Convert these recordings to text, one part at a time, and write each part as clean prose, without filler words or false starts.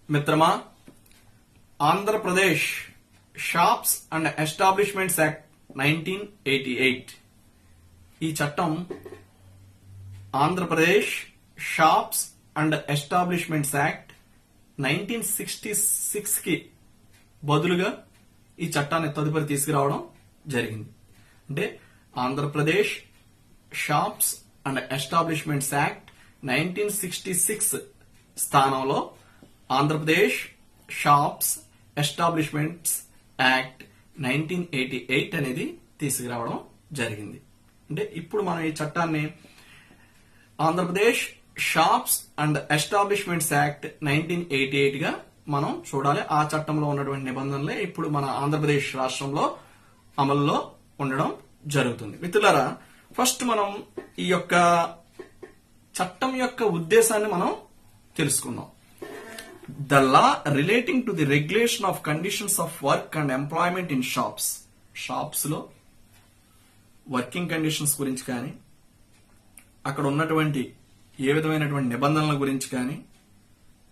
మిత్రమా, Andhra Pradesh shops and establishments act 1988 ఈ చట్టం Andhra Pradesh shops and establishments act 1966 కి బదులుగా ఈ చట్టాన్ని తదుపరి తీసుకురావడం జరిగింది. అంటే Andhra Pradesh shops and establishments act 1966 స్థానంలో ఆంధ్రప్రదేశ్ షాప్స్ ఎస్టాబ్లిష్మెంట్స్ యాక్ట్ 1988 అనేది తీసుకురావడం జరిగింది. అంటే ఇప్పుడు మనం ఈ చట్టాన్ని Andhra Pradesh shops and establishments act 1988 గా మనం చూడాలి. ఆ చట్టంలో ఉన్నటువంటి నిబంధనలే ఇప్పుడు మన ఆంధ్రప్రదేశ్ రాష్ట్రంలో అమలులో ఉండడం జరుగుతుంది. మిత్రులారా, ఫస్ట్ మనం ఈ యొక్క చట్టం యొక్క ఉద్దేశాన్ని మనం తెలుసుకుందాం. The law relating to the regulation of conditions of work and employment in shops. Shops లో వర్కింగ్ కండిషన్స్ గురించి కానీ, అక్కడ ఏ విధమైనటువంటి నిబంధనల గురించి కానీ,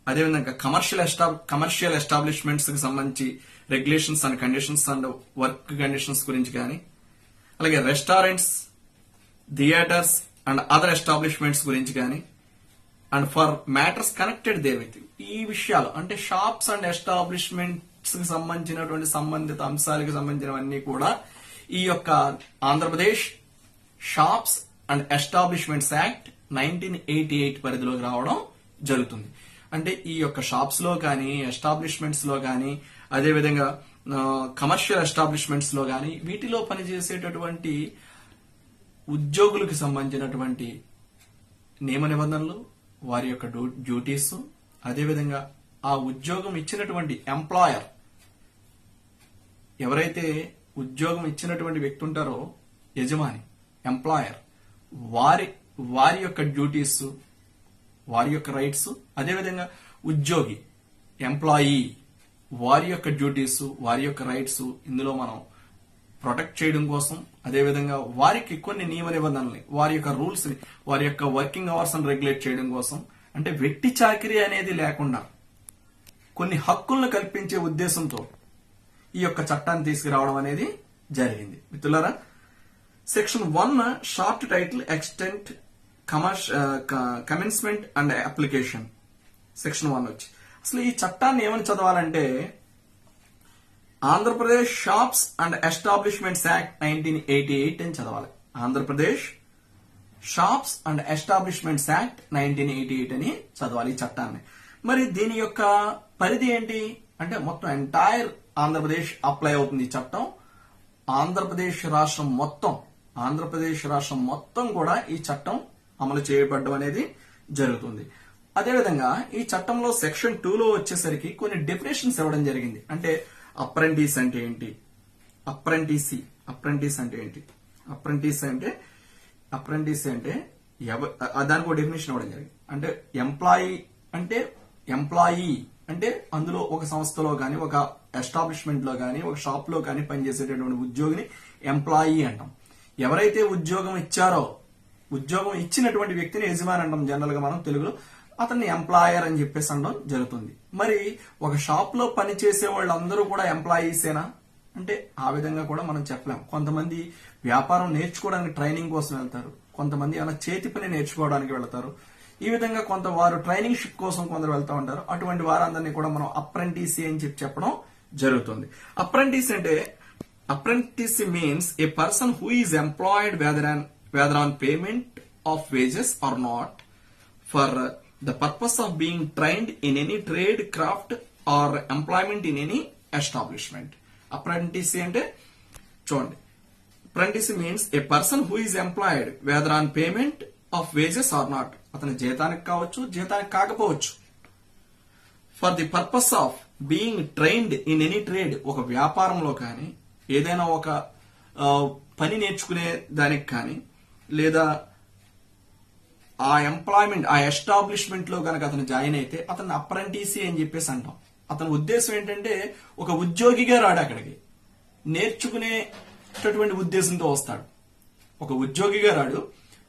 అదేవిధంగా కమర్షియల్ ఎస్టాబ్లిష్మెంట్స్ కి సంబంధించి regulations and conditions and work conditions గురించి కానీ, అలాగే restaurants, theatres and other establishments గురించి కానీ, and for matters connected therewith, ఈ విషయాలు అంటే షాప్స్ అండ్ ఎస్టాబ్లిష్మెంట్స్ కి సంబంధించినటువంటి సంబంధిత అంశాలకు సంబంధించినవన్నీ కూడా ఈ యొక్క Andhra Pradesh shops and establishments act 1988 పరిధిలోకి రావడం జరుగుతుంది. అంటే ఈ యొక్క షాప్స్ లో కానీ, ఎస్టాబ్లిష్మెంట్స్ లో కానీ, అదేవిధంగా కమర్షియల్ ఎస్టాబ్లిష్మెంట్స్ లో కానీ, వీటిలో పనిచేసేటటువంటి ఉద్యోగులకు సంబంధించినటువంటి నియమ నిబంధనలు, వారి యొక్క డ్యూటీస్, అదేవిధంగా ఆ ఉద్యోగం ఇచ్చినటువంటి ఎంప్లాయర్, ఎవరైతే ఉద్యోగం ఇచ్చినటువంటి వ్యక్తి ఉంటారో యజమాని, ఎంప్లాయర్, వారి యొక్క డ్యూటీస్, వారి యొక్క రైట్స్, అదేవిధంగా ఉద్యోగి ఎంప్లాయీ, వారి యొక్క డ్యూటీస్, వారి యొక్క రైట్స్ ఇందులో మనం ప్రొటెక్ట్ చేయడం కోసం, అదేవిధంగా వారికి కొన్ని నియమ నిబంధనల్ని, వారి యొక్క రూల్స్ ని, వారి యొక్క వర్కింగ్ అవర్స్ ని రెగ్యులేట్ చేయడం కోసం, అంటే వెట్టి చాకిరీ అనేది లేకుండా కొన్ని హక్కులను కల్పించే ఉద్దేశంతో ఈ యొక్క చట్టాన్ని తీసుకురావడం అనేది జరిగింది. మిత్రులారా, section 1 short title extent commencement and application. Section 1 వచ్చి అసలు ఈ చట్టాన్ని ఏమని చదవాలంటే Andhra Pradesh shops and establishments act 1988 అని చదవాలి. Andhra Pradesh shops and establishments act 1988 అని చదవాలి ఈ చట్టాన్ని. మరి దీని యొక్క పరిధి ఏంటి అంటే మొత్తం ఎంటైర్ ఆంధ్రప్రదేశ్ అప్లై అవుతుంది ఈ చట్టం. ఆంధ్రప్రదేశ్ రాష్ట్రం మొత్తం కూడా ఈ చట్టం అమలు చేయబడడం అనేది జరుగుతుంది. అదేవిధంగా ఈ చట్టంలో సెక్షన్ 2లో వచ్చేసరికి కొన్ని డెఫినేషన్స్ ఇవ్వడం జరిగింది. అంటే అప్రెంటిస్ అంటే ఏంటి, అప్రెంటిస్ అంటే ఏంటి, అప్రెంటిస్ అంటే దానికి ఒక డెఫినేషన్ ఇవ్వడం జరిగింది. అంటే ఎంప్లాయీ అంటే అందులో ఒక సంస్థలో గాని, ఒక ఎస్టాబ్లిష్మెంట్ లో గాని, ఒక షాప్ లో గాని పనిచేసేటటువంటి ఉద్యోగిని ఎంప్లాయీ అంటాం. ఎవరైతే ఉద్యోగం ఇచ్చారో, ఉద్యోగం ఇచ్చినటువంటి వ్యక్తిని యజమాని అంటాం జనరల్ గా మనం తెలుగులో. అతన్ని ఎంప్లాయర్ అని చెప్పేసి అనడం జరుగుతుంది. మరి ఒక షాప్ లో పనిచేసే వాళ్ళందరూ కూడా ఎంప్లాయీసేనా అంటే ఆ విధంగా కూడా మనం చెప్పలేం. కొంతమంది వ్యాపారం నేర్చుకోవడానికి ట్రైనింగ్ కోసం వెళ్తారు, కొంతమంది ఏమైనా చేతి పని నేర్చుకోవడానికి వెళ్తారు. ఈ విధంగా కొంత వారు ట్రైనింగ్ షిప్ కోసం కొందరు వెళ్తూ ఉంటారు. అటువంటి వారందరినీ కూడా మనం అప్రెంటిస్ అని చెప్పడం జరుగుతుంది. Apprentice means A person who is employed whether on payment of wages or not for the purpose of being trained in any trade, craft or employment in any establishment. Apprentice అంటే చూడండి, apprentice means a person who is employed whether on payment of wages or not, అతని జీతానికి కావచ్చు, జీతానికి కాకపోవచ్చు, for the purpose of being trained in any trade, ఒక వ్యాపారంలో కానీ, ఏదైనా ఒక పని నేర్చుకునే దానికి కానీ, లేదా ఆ ఎంప్లాయ్మెంట్, ఆ ఎస్టాబ్లిష్మెంట్ లో కనుక అతను జాయిన్ అయితే అతను అప్రెంటిసీ అని చెప్పేసి అంటాం. అతని ఉద్దేశం ఏంటంటే ఒక ఉద్యోగిగా రాడు, అక్కడికి నేర్చుకునేటటువంటి ఉద్దేశంతో వస్తాడు. ఒక ఉద్యోగిగా రాడు,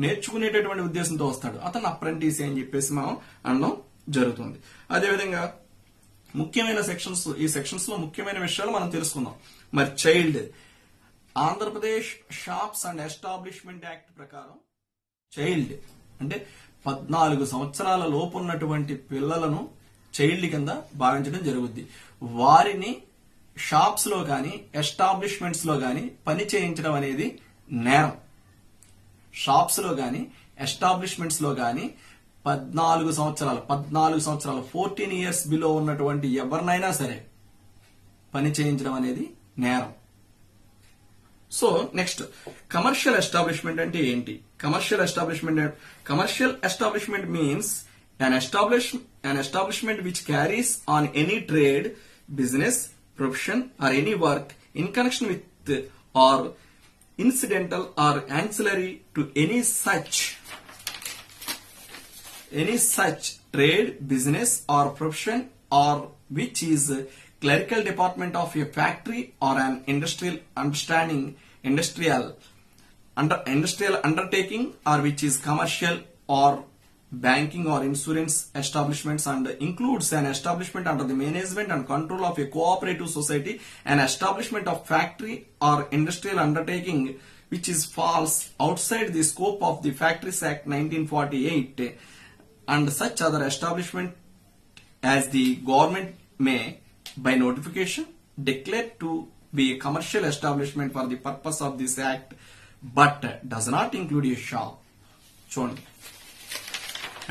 నేర్చుకునేటటువంటి ఉద్దేశంతో వస్తాడు. అతను అప్రెంటిసీ అని చెప్పేసి మనం అనడం జరుగుతుంది. అదేవిధంగా ముఖ్యమైన సెక్షన్స్, ఈ సెక్షన్స్ లో ముఖ్యమైన విషయాలు మనం తెలుసుకుందాం. మరి child, Andhra Pradesh shops and establishment act ప్రకారం చైల్డ్ అంటే 14 సంవత్సరాల లోపు ఉన్నటువంటి పిల్లలను చైల్డ్ కింద భావించడం జరుగుద్ది. వారిని షాప్స్ లో గాని ఎస్టాబ్లిష్మెంట్స్ లో గాని పని చేయించడం అనేది నేరం. షాప్స్ లో గాని ఎస్టాబ్లిష్మెంట్స్ లో గాని 14 సంవత్సరాలు 14 ఇయర్స్ బిలో ఉన్నటువంటి ఎవరినైనా సరే పని చేయించడం అనేది నేరం. సో నెక్స్ట్, కమర్షియల్ ఎస్టాబ్లిష్మెంట్ అంటే ఏంటి? Commercial establishment means an establishment which carries on any trade, business, profession or any work in connection with or incidental or ancillary to any such trade, business or profession, or which is clerical department of a factory or an industrial undertaking, or which is commercial or banking or insurance establishments, and includes an establishment under the management and control of a cooperative society, an establishment of factory or industrial undertaking which is falls outside the scope of the Factories Act 1948, and such other establishment as the government may by notification declare to be a commercial establishment for the purpose of this act, but does not include a shop. చూడండి,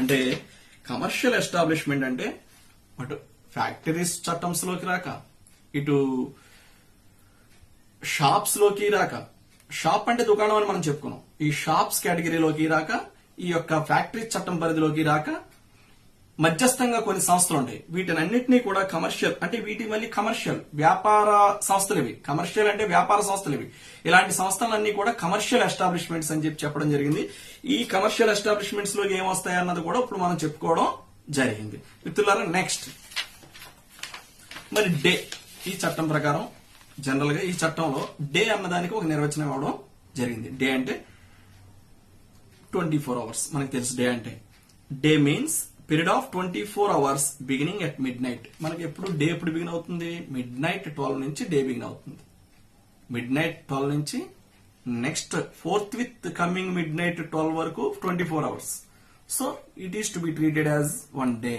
అంటే commercial establishment అంటే అటు factories చట్టంస్ లోకి రాక, ఇటు shops లోకి రాక, shop అంటే దుకాణం అని మనం చెప్పుకున్నాం, ఈ షాప్స్ కేటగిరీలోకి రాక, ఈ యొక్క ఫ్యాక్టరీ చట్టం పరిధిలోకి రాక, మధ్యస్థంగా కొన్ని సంస్థలు ఉంటాయి. వీటినన్నింటినీ కూడా కమర్షియల్ అంటే వీటి మళ్ళీ కమర్షియల్ వ్యాపార సంస్థలు ఇవి. కమర్షియల్ అంటే వ్యాపార సంస్థలు ఇవి. ఇలాంటి సంస్థలన్నీ కూడా కమర్షియల్ ఎస్టాబ్లిష్మెంట్స్ అని చెప్పడం జరిగింది. ఈ కమర్షియల్ ఎస్టాబ్లిష్మెంట్స్ లో ఏమొస్తాయి అన్నది కూడా ఇప్పుడు మనం చెప్పుకోవడం జరిగింది. మిత్రులారా, నెక్స్ట్ మరి డే. ఈ చట్టం ప్రకారం జనరల్ గా ఈ చట్టంలో డే అన్నదానికి ఒక నిర్వచనం ఇవ్వడం జరిగింది. డే అంటే 24 hours. మనకు తెలుసు డే అంటే. Day means period of 24 hours beginning at mid night. మనకి ఎప్పుడు డే ఎప్పుడు బిగిన్ అవుతుంది? మిడ్ నైట్ 12 నుంచి డే బిగిన్ అవుతుంది. మిడ్ నైట్ 12 నుంచి next fourth with coming mid night 12 వరకు 24 hours. So it is to be treated as one day,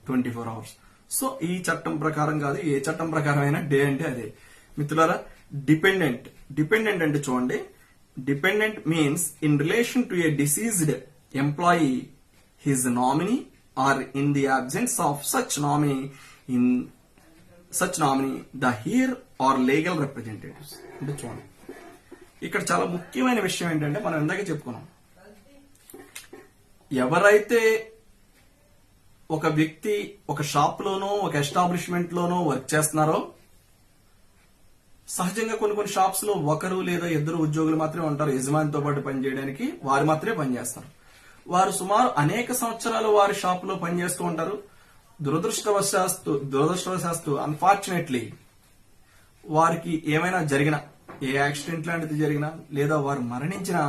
24 hours. So ఈ చట్టం ప్రకారం కాదు, ఏ చట్టం ప్రకారం అయినా డే అంటే అదే. మిత్రులారా, డిపెండెంట్. డిపెండెంట్ అంటే చూడండి, dependent means in relation to a deceased employee, his nominee, or in the absence of such nominee, the heir or legal representatives. అంటే చూడండి, ఇక్కడ చాలా ముఖ్యమైన విషయం ఏంటంటే మనం ఇందాక చెప్పుకున్నాం, ఎవరైతే ఒక వ్యక్తి ఒక షాప్ లోనో ఒక ఎస్టాబ్లిష్మెంట్ లోనో వర్క్ చేస్తున్నారో, సహజంగా కొన్ని షాప్స్ లో ఒకరు లేదా ఇద్దరు ఉద్యోగులు మాత్రమే ఉంటారు యజమానితో పాటు పనిచేయడానికి. వారు మాత్రమే పనిచేస్తారు. వారు సుమారు అనేక సంవత్సరాలు వారి షాప్ లో పనిచేస్తూ ఉంటారు. దురదృష్టవశాత్తు అన్ఫార్చునేట్లీ వారికి ఏమైనా జరిగినా, ఏ యాక్సిడెంట్ లాంటిది జరిగినా, లేదా వారు మరణించినా,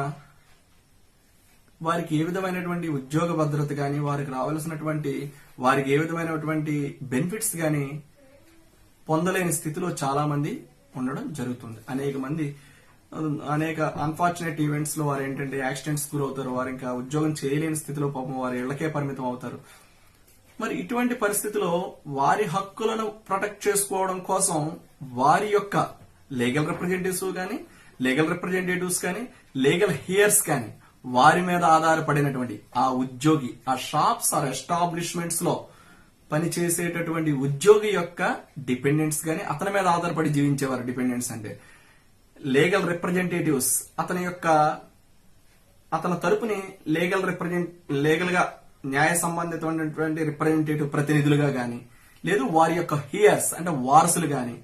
వారికి ఏ విధమైనటువంటి ఉద్యోగ భద్రత గాని, వారికి రావాల్సినటువంటి వారికి ఏ విధమైనటువంటి బెనిఫిట్స్ గాని పొందలేని స్థితిలో చాలా మంది ఉండడం జరుగుతుంది. అనేక అన్ఫార్చునేట్ ఈవెంట్స్ లో వారు ఏంటంటే యాక్సిడెంట్స్ గురవుతారు. వారు ఇంకా ఉద్యోగం చేయలేని స్థితిలో పాపం వారి ఇళ్లకే పరిమితం అవుతారు. మరి ఇటువంటి పరిస్థితిలో వారి హక్కులను ప్రొటెక్ట్ చేసుకోవడం కోసం వారి యొక్క లీగల్ రిప్రజెంటేటివ్స్ కానీ లీగల్ హియర్స్ కానీ వారి మీద ఆధారపడినటువంటి ఆ ఉద్యోగి, ఆ షాప్స్ ఆర్ ఎస్టాబ్లిష్మెంట్స్ లో పనిచేసేటటువంటి ఉద్యోగి యొక్క డిపెండెంట్స్ గాని, అతని మీద ఆధారపడి జీవించేవారు డిపెండెంట్స్ అంటే. లీగల్ రిప్రజెంటేటివ్స్ అతని తరపుని లీగల్ గా న్యాయ సంబంధితమైనటువంటి రిప్రజెంటేటివ్ ప్రతినిధులుగా గాని, లేదు వారి యొక్క హియర్స్ అంటే వారసులు గాని,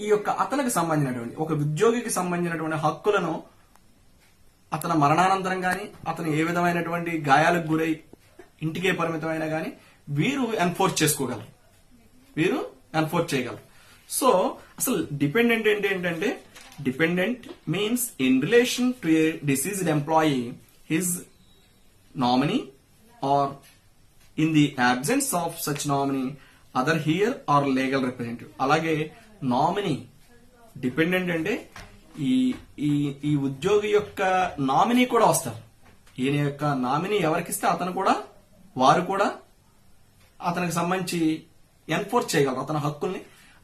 ఈ యొక్క అతనికి సంబంధించినటువంటి ఒక ఉద్యోగికి సంబంధించినటువంటి హక్కులను అతని మరణానంతరం గాని, అతను ఏ విధమైనటువంటి గాయాలకు గురై ఇంటికే పరిమితమైన గాని వీరు ఎన్ఫోర్స్ చేయగలరు. సో అసలు డిపెండెంట్ ఏంటంటే, dependent means in relation to a deceased employee, his nominee, or in the absence of such nominee, other heir or legal representative. అలాగే నామినీ, డిపెండెంట్ అంటే ఈ ఈ ఈ ఉద్యోగి యొక్క నామినీ కూడా వస్తారు. ఈయన యొక్క నామినీ ఎవరికిస్తే వారు కూడా అతనికి సంబంధించి ఎన్ఫోర్స్ చేయగలరు అతని హక్కుల్ని,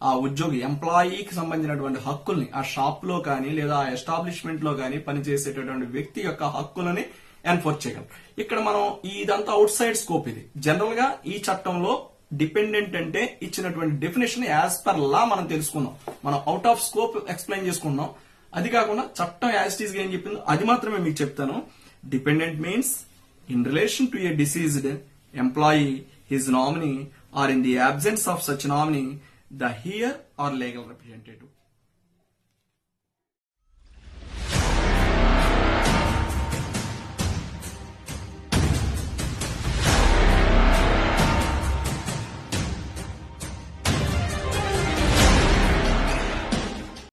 ఆ ఉద్యోగి ఎంప్లాయీకి సంబంధించినటువంటి హక్కుల్ని, ఆ షాప్ లో కానీ లేదా ఆ ఎస్టాబ్లిష్మెంట్ లో కానీ పనిచేసేటటువంటి వ్యక్తి యొక్క హక్కులని ఎన్ఫోర్స్ చేయగలరు. ఇక్కడ మనం ఇదంతా అవుట్ సైడ్ స్కోప్. ఇది జనరల్ గా ఈ చట్టంలో డిపెండెంట్ అంటే ఇచ్చినటువంటి డెఫినేషన్ యాజ్ పర్ లా మనం తెలుసుకున్నాం. మనం అవుట్ ఆఫ్ స్కోప్ ఎక్స్ప్లెయిన్ చేసుకున్నాం. అది కాకుండా చట్టం యాజ్ ఇట్ ఈస్ గా ఏం చెప్పిందో అది మాత్రమే మీకు చెప్తాను. Dependent means in relation to a deceased employee, his nominee, or in the absence of such nominee, the heir or legal representative.